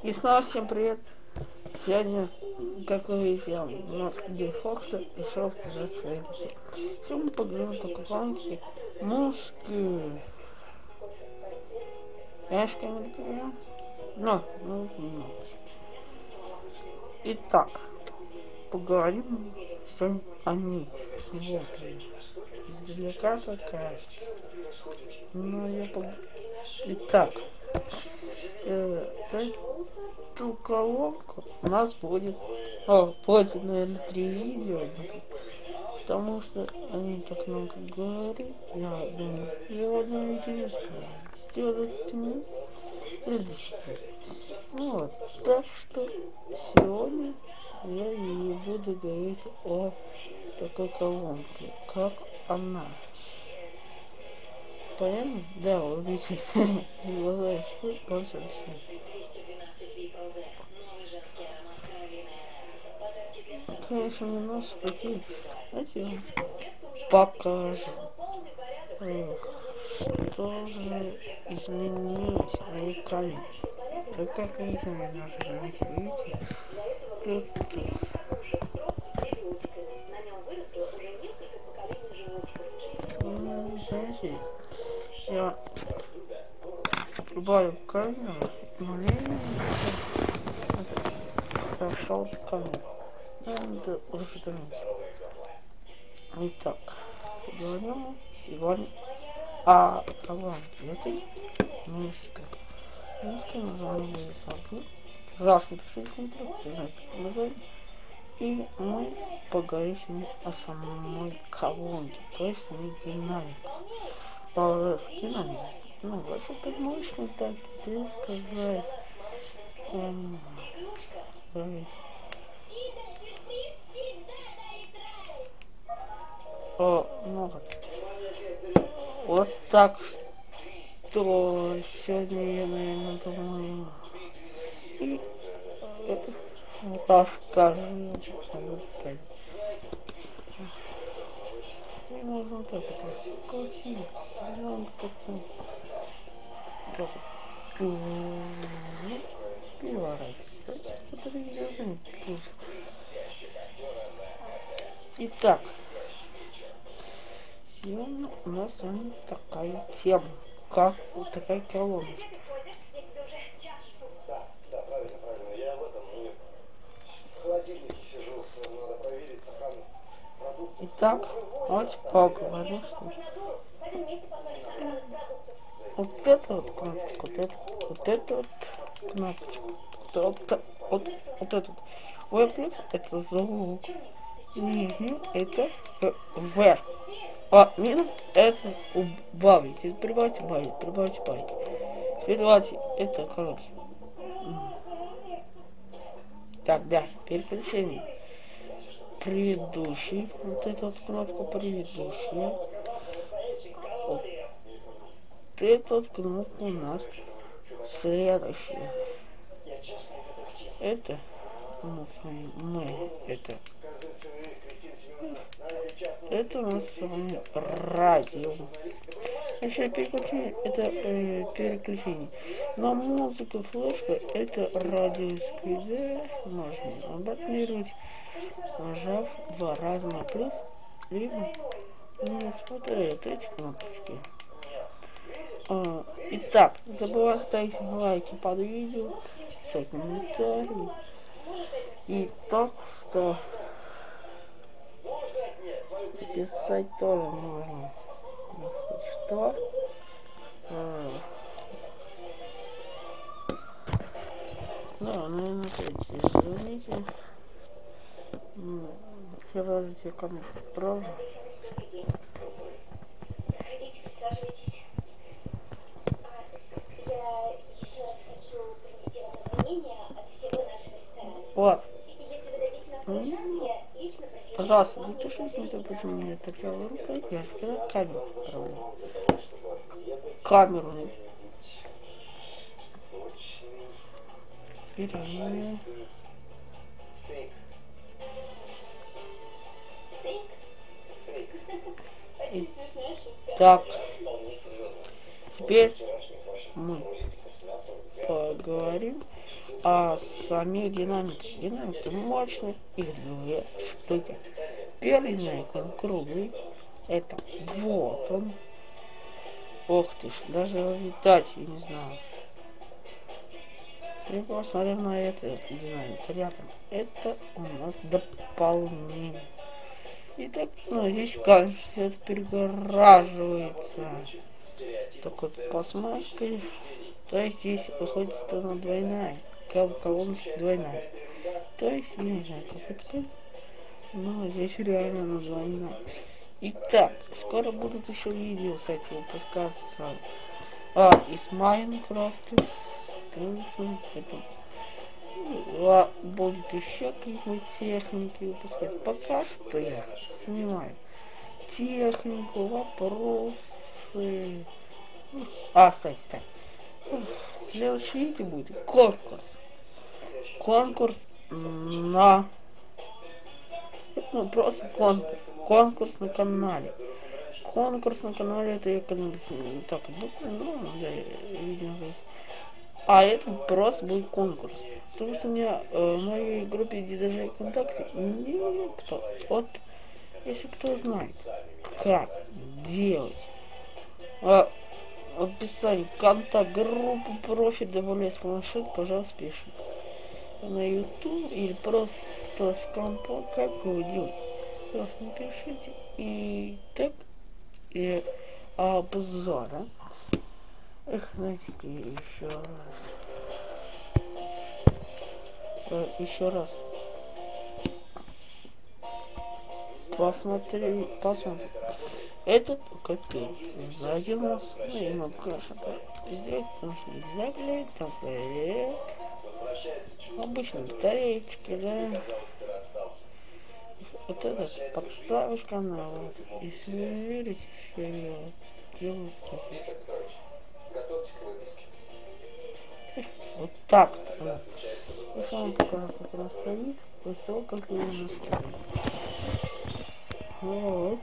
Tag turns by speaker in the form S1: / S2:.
S1: И снова всем привет. Сегодня, как вы видите, я в маске Дэй Фокса решил сказать свои лицо. Сегодня мы поговорим о такой планке мушки. Знаешь, что мы поговорим? Ну, итак, поговорим сегодня о ней. Вот. Издалека такая. Итак, эту колонку у нас будет, наверное, 3 видео, потому что они так много говорят. Я думаю, я в одном видео сделать 10 минут или 10. Ну вот, так что сегодня я и буду говорить о такой колонке, как она. Понятно? Да, вот видите, глаза просто объяснять. Конечно, мне нос пойти. Давайте я вам покажу, что же изменилось в моей камере. Так как видите, видите, тут. Знаете, я прибавил камеру, маленько прошел камеру. Надо уже заметить. Итак, говорим сегодня о таланте этой музыки. Музыка название высоты. Раз напишите в комментариях, знаете, как название. И мы поговорим о самой колонке, то есть не динамика. Динамика. Ну, вообще так мощно так сказать. Вот так что сегодня я, наверное, думаю, и расскажу. И можно так вот крутить, так вот переворачивать. Это видео тоже. Итак, сегодня у нас с вами такая тема, как вот такая колоночка. Итак, давайте поговорим, что вот это вот кнопочка, вот это вот кнопочка, вот этот В плюс это звук, нижний это В, а минус это убавить, прибавить, прибавить. Прибавить это, короче. Так, да, переключение. Предыдущий, вот эта вот кнопка предыдущая. Вот эта вот кнопка у нас следующая. Это у нас это у нас с вами радио. Еще переключение это переключение. На музыку флешка это радио можно абортировать, нажав 2 раза на плюс, либо минус. Вот эти кнопочки. Итак, не забывайте ставить лайки под видео, писать комментарии. И так что писать тоже можно. Что? Да, наверное, извините. Хирургия камеру правда.
S2: Проходите, присаживайтесь. Я еще раз хочу принести вам извинения от всего нашего ресторана.
S1: Вот.
S2: Если вы дадите нам второй шанс, я лично прослежу.
S1: Пожалуйста, не пишите, почему мне так делала рукой. Я всегда камеру отправляю. Камеру. Впереди. Так, теперь мы поговорим А сами динамики мощные, их две штуки. Первый динамик, он круглый, это вот он. Ох ты ж, даже его видать, я не знаю. Я посмотрел на это динамик рядом. Это у нас дополнение. И так, ну, здесь, конечно, все это перегораживается такой пластмасской. То есть здесь выходит она двойная, колоночка двойная. То есть, я не знаю, как это, но здесь реально она двойная. Итак, скоро будут еще видео, кстати, выпускаться из Майнкрафта. Будет еще какие-нибудь техники выпускать. Пока что я снимаю технику, вопросы. Кстати, так. Следующий видео будет конкурс. Конкурс на... Ну, просто конкурс. Конкурс на канале. Конкурс на канале, это я как-нибудь так быстро, ну, я видео здесь. А это просто будет конкурс. Потому что у меня в моей группе Дидажей ВКонтакте никто. Вот, если кто знает, как делать в описании контакт, группу, профиль, добавлять планшет, пожалуйста, пишите. На YouTube или просто с компа, как его делать. Просто напишите. И так, и обзор, да? Знаете-ка, еще раз. Посмотри. Этот капец. Сзади у нас, ну, и мы, конечно, сделать, потому что нельзя глядеть, там стоит обычные батареечки, да. Вот это подставочка, она вот. Если вы верите, что я делаю так. Вот так вот. Я вам покажу, как она стоит, после того, как ее настроить. Вот.